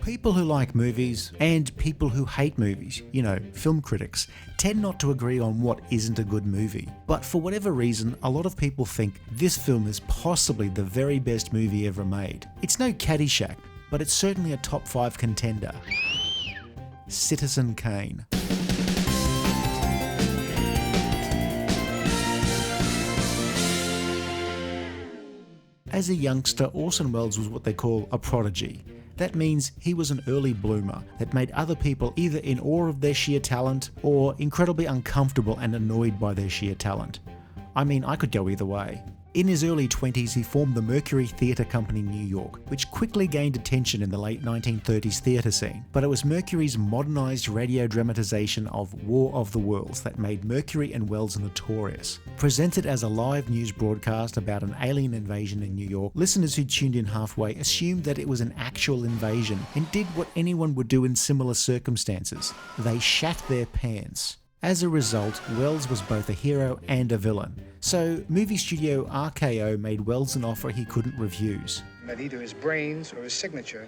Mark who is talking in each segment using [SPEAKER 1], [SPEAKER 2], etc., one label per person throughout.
[SPEAKER 1] People who like movies and people who hate movies, film critics, tend not to agree on what isn't a good movie. But for whatever reason, a lot of people think this film is possibly the very best movie ever made. It's no Caddyshack, but it's certainly a top 5 contender. Citizen Kane. As a youngster, Orson Welles was what they call a prodigy. That means he was an early bloomer that made other people either in awe of their sheer talent or incredibly uncomfortable and annoyed by their sheer talent. I mean, I could go either way. In his early 20s, he formed the Mercury Theatre Company in New York, which quickly gained attention in the late 1930s theatre scene. But it was Mercury's modernised radio dramatisation of War of the Worlds that made Mercury and Welles notorious. Presented as a live news broadcast about an alien invasion in New York, listeners who tuned in halfway assumed that it was an actual invasion and did what anyone would do in similar circumstances. They shat their pants. As a result, Welles was both a hero and a villain. So, movie studio RKO made Welles an offer he couldn't refuse.
[SPEAKER 2] That either his brains or his signature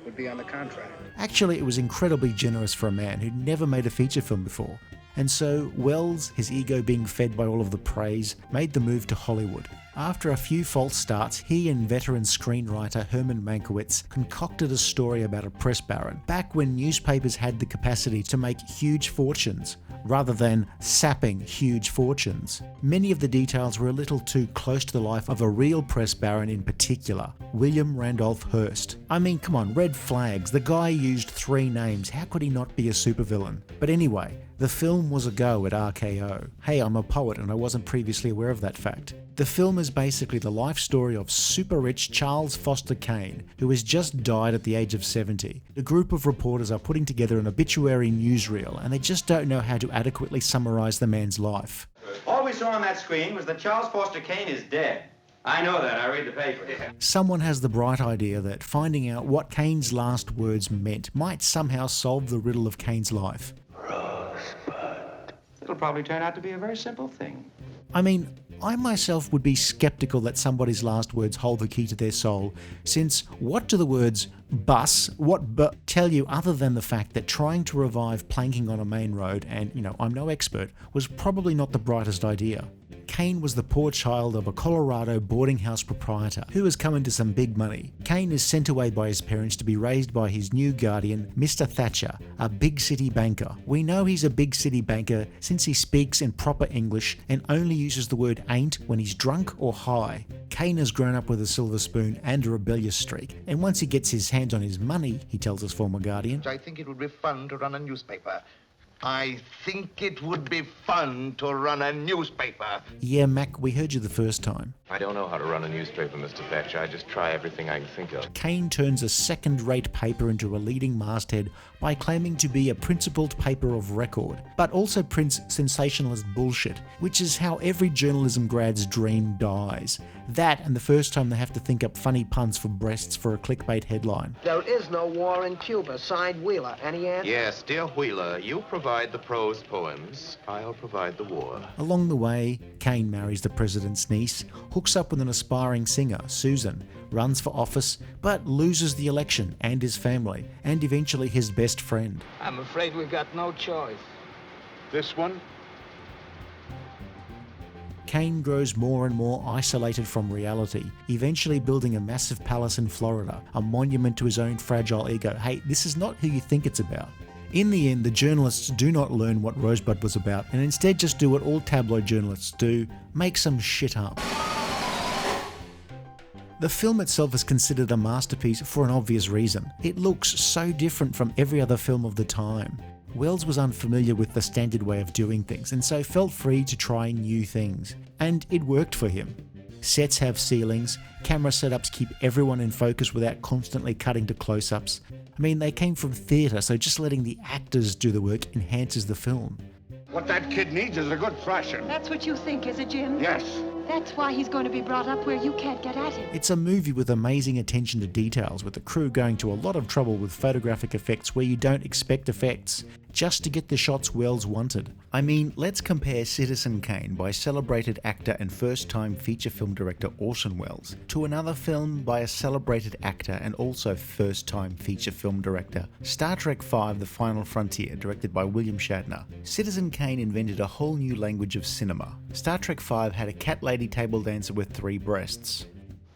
[SPEAKER 2] would be on the contract.
[SPEAKER 1] Actually, it was incredibly generous for a man who'd never made a feature film before. And so, Welles, his ego being fed by all of the praise, made the move to Hollywood. After a few false starts, he and veteran screenwriter Herman Mankiewicz concocted a story about a press baron, back when newspapers had the capacity to make huge fortunes, rather than sapping huge fortunes. Many of the details were a little too close to the life of a real press baron in particular, William Randolph Hearst. I mean, come on, red flags. The guy used 3 names. How could he not be a supervillain? But anyway, the film was a go at RKO. Hey, I'm a poet and I wasn't previously aware of that fact. The film is basically the life story of super rich Charles Foster Kane, who has just died at the age of 70. A group of reporters are putting together an obituary newsreel and they just don't know how to adequately summarise the man's life.
[SPEAKER 3] All we saw on that screen was that Charles Foster Kane is dead. I know that, I read the paper.
[SPEAKER 1] Someone has the bright idea that finding out what Kane's last words meant might somehow solve the riddle of Kane's life.
[SPEAKER 3] Rosebud. It'll probably turn out to be a very simple thing.
[SPEAKER 1] I mean, I myself would be skeptical that somebody's last words hold the key to their soul, since what do the words tell you other than the fact that trying to revive planking on a main road, and I'm no expert, was probably not the brightest idea. Kane was the poor child of a Colorado boarding house proprietor who has come into some big money. Kane is sent away by his parents to be raised by his new guardian, Mr. Thatcher, a big city banker. We know he's a big city banker since he speaks in proper English and only uses the word ain't when he's drunk or high. Kane has grown up with a silver spoon and a rebellious streak, and once he gets his hands on his money, he tells his former guardian,
[SPEAKER 4] I think it would be fun to run a newspaper. I think it would be fun to run a newspaper.
[SPEAKER 1] Yeah, Mac, we heard you the first time.
[SPEAKER 5] I don't know how to run a newspaper, Mr. Thatcher. I just try everything I can think of.
[SPEAKER 1] Kane turns a second-rate paper into a leading masthead by claiming to be a principled paper of record, but also prints sensationalist bullshit, which is how every journalism grad's dream dies. That and the first time they have to think up funny puns for breasts for a clickbait headline.
[SPEAKER 6] There is no war in Cuba. Signed, Wheeler. Any answer?
[SPEAKER 5] Yes, dear Wheeler, you provide the prose poems. I'll provide the war.
[SPEAKER 1] Along the way, Kane marries the president's niece, hooks up with an aspiring singer, Susan, runs for office, but loses the election and his family, and eventually his best friend.
[SPEAKER 6] I'm afraid we've got no choice.
[SPEAKER 2] This one?
[SPEAKER 1] Kane grows more and more isolated from reality, eventually building a massive palace in Florida, a monument to his own fragile ego. Hey, this is not who you think it's about. In the end, the journalists do not learn what Rosebud was about and instead just do what all tabloid journalists do, make some shit up. The film itself is considered a masterpiece for an obvious reason. It looks so different from every other film of the time. Welles was unfamiliar with the standard way of doing things and so felt free to try new things. And it worked for him. Sets have ceilings, camera setups keep everyone in focus without constantly cutting to close-ups. I mean, they came from theatre, so just letting the actors do the work enhances the film.
[SPEAKER 2] What that kid needs is a good thrashing.
[SPEAKER 7] That's what you think, is it, Jim?
[SPEAKER 2] Yes.
[SPEAKER 7] That's why he's going to be brought up where you can't get at him.
[SPEAKER 1] It's a movie with amazing attention to details, with the crew going to a lot of trouble with photographic effects where you don't expect effects. just to get the shots Welles wanted. I mean, let's compare Citizen Kane by celebrated actor and first-time feature film director Orson Welles to another film by a celebrated actor and also first-time feature film director, Star Trek V: The Final Frontier, directed by William Shatner. Citizen Kane invented a whole new language of cinema. Star Trek V had a cat lady table dancer with 3 breasts.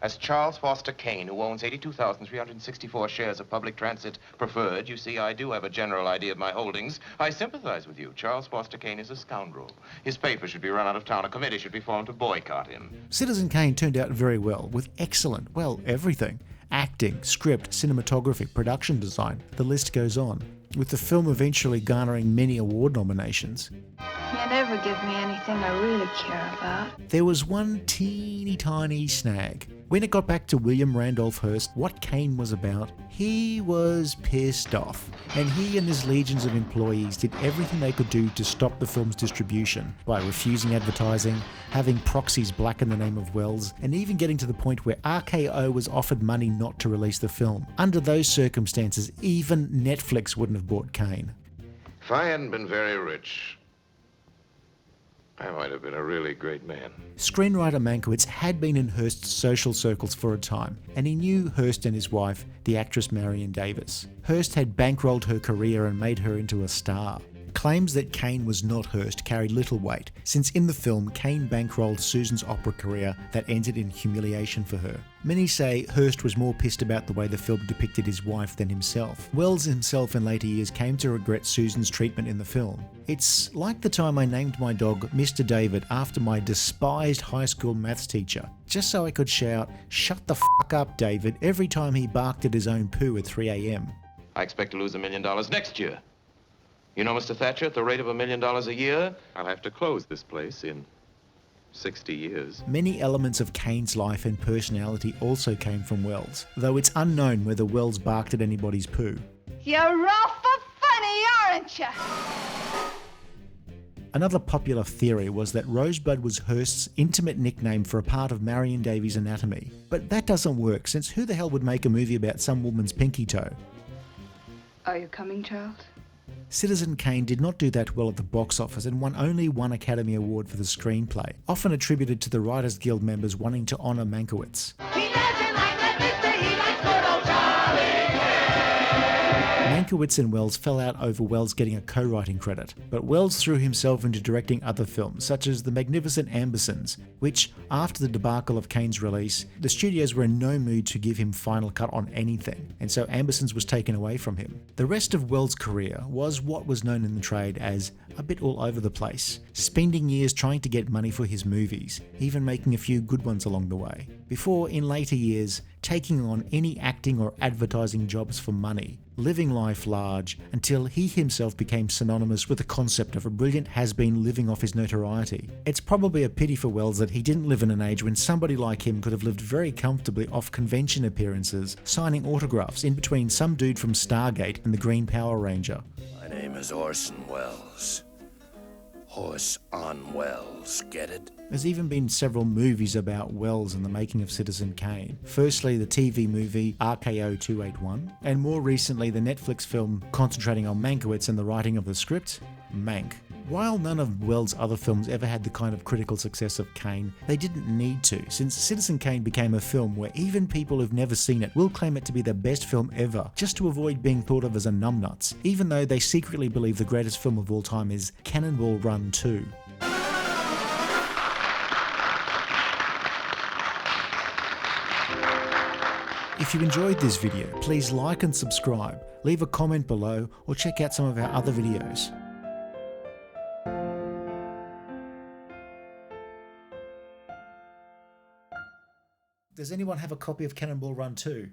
[SPEAKER 5] As Charles Foster Kane, who owns 82,364 shares of public transit preferred, you see, I do have a general idea of my holdings. I sympathize with you. Charles Foster Kane is a scoundrel. His paper should be run out of town. A committee should be formed to boycott him.
[SPEAKER 1] Citizen Kane turned out very well, with excellent, well, everything. Acting, script, cinematography, production design, the list goes on, with the film eventually garnering many award nominations.
[SPEAKER 8] You never give me anything I really care about.
[SPEAKER 1] There was one teeny tiny snag. When it got back to William Randolph Hearst what Kane was about, he was pissed off. And he and his legions of employees did everything they could do to stop the film's distribution, by refusing advertising, having proxies blacken the name of Welles, and even getting to the point where RKO was offered money not to release the film. Under those circumstances, even Netflix wouldn't have bought Kane.
[SPEAKER 5] If I hadn't been very rich, I might have been a really great man.
[SPEAKER 1] Screenwriter Mankiewicz had been in Hearst's social circles for a time, and he knew Hearst and his wife, the actress Marion Davis. Hearst had bankrolled her career and made her into a star. Claims that Kane was not Hearst carried little weight, since in the film Kane bankrolled Susan's opera career that ended in humiliation for her. Many say Hearst was more pissed about the way the film depicted his wife than himself. Welles himself in later years came to regret Susan's treatment in the film. It's like the time I named my dog Mr. David after my despised high school maths teacher, just so I could shout, "Shut the fuck up, David," every time he barked at his own poo at 3 a.m.
[SPEAKER 5] I expect to lose $1 million next year. You know, Mr. Thatcher, at the rate of $1 million a year, I'll have to close this place in 60 years.
[SPEAKER 1] Many elements of Kane's life and personality also came from Welles, though it's unknown whether Welles barked at anybody's poo.
[SPEAKER 8] You're awful funny, aren't you?
[SPEAKER 1] Another popular theory was that Rosebud was Hearst's intimate nickname for a part of Marion Davies' anatomy. But that doesn't work, since who the hell would make a movie about some woman's pinky toe?
[SPEAKER 8] Are you coming, Charles?
[SPEAKER 1] Citizen Kane did not do that well at the box office and won only one Academy Award for the screenplay, often attributed to the Writers Guild members wanting to honour Mankiewicz. Mankiewicz and Welles fell out over Welles getting a co-writing credit, but Welles threw himself into directing other films, such as The Magnificent Ambersons, which, after the debacle of Kane's release, the studios were in no mood to give him final cut on anything, and so Ambersons was taken away from him. The rest of Welles' career was what was known in the trade as a bit all over the place, spending years trying to get money for his movies, even making a few good ones along the way, before in later years taking on any acting or advertising jobs for money, living life large until he himself became synonymous with the concept of a brilliant has-been living off his notoriety. It's probably a pity for Welles that he didn't live in an age when somebody like him could have lived very comfortably off convention appearances, signing autographs in between some dude from Stargate and the Green Power Ranger.
[SPEAKER 9] My name is Orson Welles. Horse on Welles, get it?
[SPEAKER 1] There's even been several movies about Welles and the making of Citizen Kane. Firstly, the TV movie RKO 281, and more recently the Netflix film concentrating on Mankiewicz and the writing of the script, Mank. While none of Welles' other films ever had the kind of critical success of Kane, they didn't need to, since Citizen Kane became a film where even people who've never seen it will claim it to be the best film ever, just to avoid being thought of as a numbnuts, even though they secretly believe the greatest film of all time is Cannonball Run 2. If you enjoyed this video, please like and subscribe, leave a comment below, or check out some of our other videos. Does anyone have a copy of Cannonball Run 2?